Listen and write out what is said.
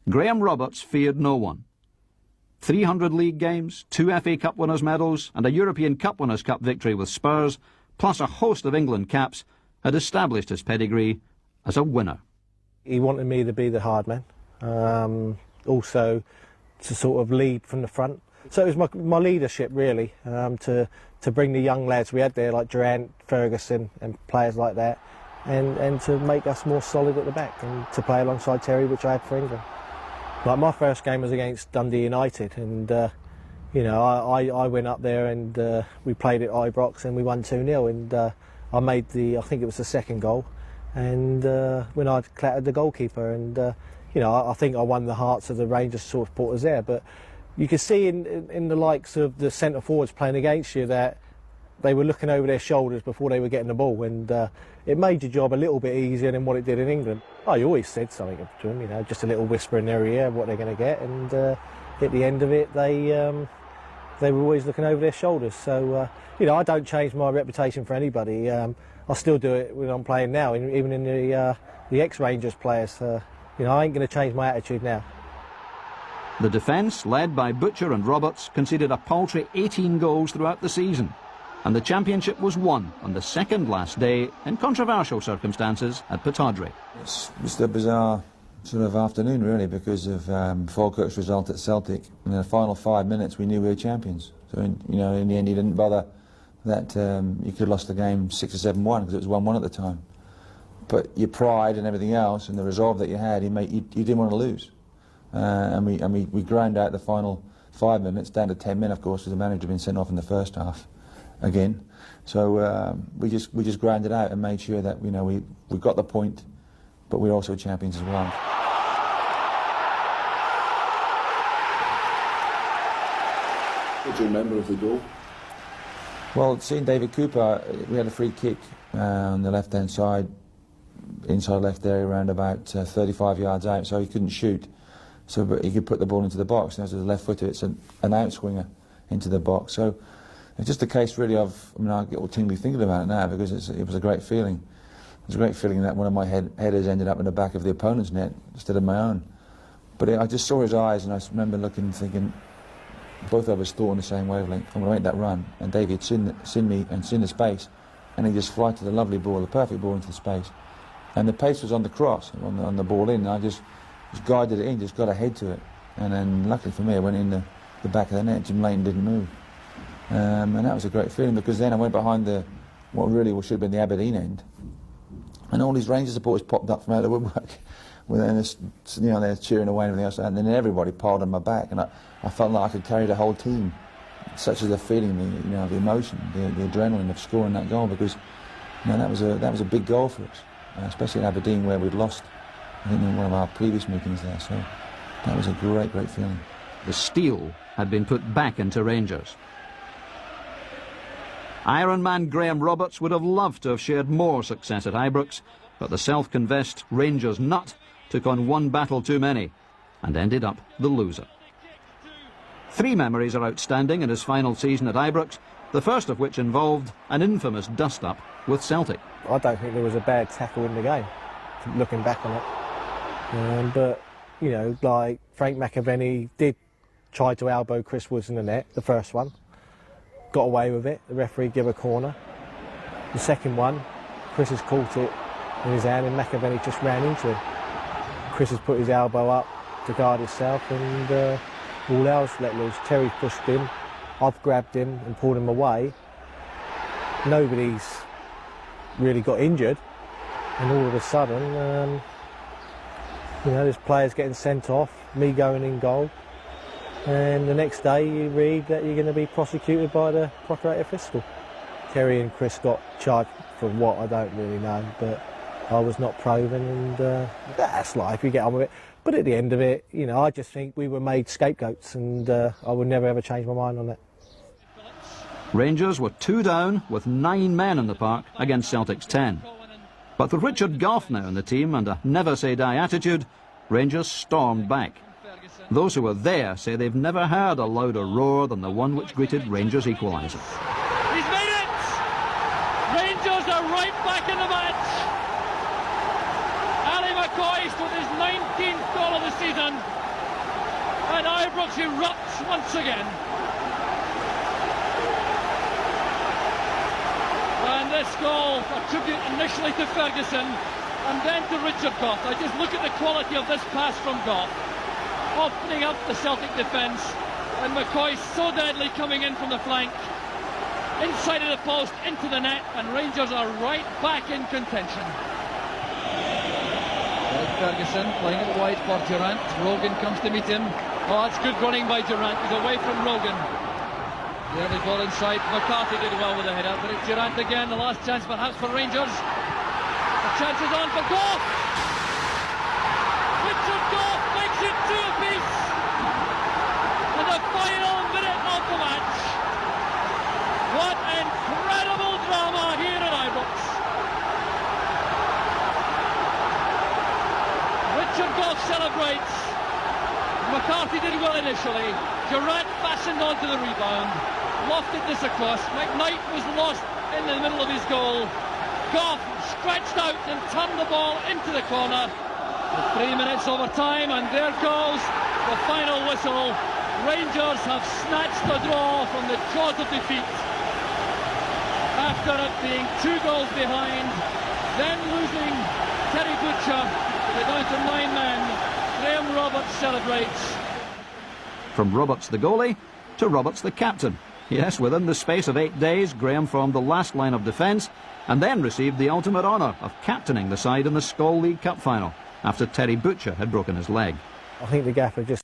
Graham Roberts feared no one. 300 league games, 2 FA Cup winners' medals and a European Cup Winners' Cup victory with Spurs, plus a host of England caps, had established his pedigree as a winner. He wanted me to be the hard man, also to sort of lead from the front. So it was my leadership really, to bring the young lads we had there like Durant, Ferguson and players like that, and to make us more solid at the back and to play alongside Terry, which I had for England. Like my first game was against Dundee United, and you know, I went up there and we played at Ibrox and we won 2-0, and I made I think it was the second goal, and when I clattered the goalkeeper, and you know, I think I won the hearts of the Rangers supporters there. But you could see in the likes of the centre forwards playing against you that they were looking over their shoulders before they were getting the ball, and it made your job a little bit easier than what it did in England. I always said something to them, you know, just a little whisper in their ear of what they're going to get, and at the end of it, they were always looking over their shoulders. So, you know, I don't change my reputation for anybody. I still do it when I'm playing now, even in the ex-Rangers players. You know, I ain't going to change my attitude now. The defence, led by Butcher and Roberts, conceded a paltry 18 goals throughout the season, and the championship was won on the second last day in controversial circumstances at Pittodrie. It's just a bizarre sort of afternoon really, because of Falkirk's result at Celtic. In the final 5 minutes we knew we were champions. So you know, in the end he didn't bother that you could have lost the game 6 or 7-1 because it was 1-1 at the time. But your pride and everything else and the resolve that you had, you didn't want to lose. And we ground out the final 5 minutes down to 10 men, of course, because the manager had been sent off in the first half again. So we just ground it out and made sure that, you know, we got the point, but we're also champions as well. What do you remember of the goal? Well, seeing David Cooper, we had a free kick on the left-hand side, inside left area, around about 35 yards out, so he couldn't shoot. So, but he could put the ball into the box. And as a left footer, it's an outswinger into the box. So it's just a case really of, I mean, I get all tingly thinking about it now because it was a great feeling. It was a great feeling that one of my headers ended up in the back of the opponent's net instead of my own. But I just saw his eyes, and I remember looking and thinking, both of us thought on the same wavelength. I'm going to make that run. And David seen me and seen the space, and he just flighted a lovely ball, a perfect ball into the space. And the pace was on the cross, on the ball in, and I just guided it in, just got ahead to it. And then luckily for me, I went in the back of the net. Jim Leighton didn't move. And that was a great feeling, because then I went behind what really should have been the Aberdeen end. And all these Rangers supporters popped up from out of the woodwork. You know, they're cheering away and everything else, and then everybody piled on my back, and I felt like I could carry the whole team. Such as the feeling, the emotion, the adrenaline of scoring that goal, because you know, that was a big goal for us, especially in Aberdeen where we'd lost, I think, in one of our previous meetings there. So that was a great feeling. The steel had been put back into Rangers. Ironman Graham Roberts would have loved to have shared more success at Ibrox, but the self-confessed Rangers nut took on one battle too many and ended up the loser. 3 memories are outstanding in his final season at Ibrox, the first of which involved an infamous dust-up with Celtic. I don't think there was a bad tackle in the game, looking back on it. But, you know, like Frank McAvenny did try to elbow Chris Woods in the net, the first one. Got away with it, the referee gave a corner. The second one, Chris has caught it in his hand and McAvenny just ran into it. Chris has put his elbow up to guard himself, and all else let loose. Terry pushed him, I've grabbed him and pulled him away. Nobody's really got injured, and all of a sudden, you know, there's players getting sent off, me going in goal, and the next day you read that you're going to be prosecuted by the Procurator Fiscal. Terry and Chris got charged for what, I don't really know, but I was not proven, and that's life, you get on with it. But at the end of it, you know, I just think we were made scapegoats, and I would never ever change my mind on that. Rangers were 2 down with 9 men in the park against Celtic's 10. But with Richard Gough now in the team and a never-say-die attitude, Rangers stormed back. Those who were there say they've never heard a louder roar than the one which greeted Rangers' equaliser. He's made it! Rangers are right back in the match! Ali McCoy with his 19th goal of the season. Ibrox erupts once again. And this goal, a tribute initially to Ferguson and then to Richard Gough. I just look at the quality of this pass from Gough, opening up the Celtic defence, and McCoy so deadly coming in from the flank, inside of the post, into the net, and Rangers are right back in contention. Ferguson playing it wide for Durant. Rogan comes to meet him. Oh, that's good running by Durant. He's away from Rogan. The early ball inside. McCarthy did well with the header, but it's Durant again. The last chance perhaps for Rangers. The chance is on for Gough. Richard Gough makes it 2 apiece. In the final minute of the match. What incredible drama here at Ibrox. Richard Gough celebrates. McCarthy did well initially. Durant fastened onto the rebound, lofted this across. McKnight was lost in the middle of his goal. Gough stretched out and turned the ball into the corner. 3 minutes over time, and there goes the final whistle. Rangers have snatched the draw from the jaws of defeat. After it being 2 goals behind, then losing Terry Butcher, they're down to 9 men. Graham Roberts celebrates. From Roberts the goalie to Roberts the captain. Yes, within the space of 8 days, Graham formed the last line of defence and then received the ultimate honour of captaining the side in the Skol League Cup final after Terry Butcher had broken his leg. I think the gaffer just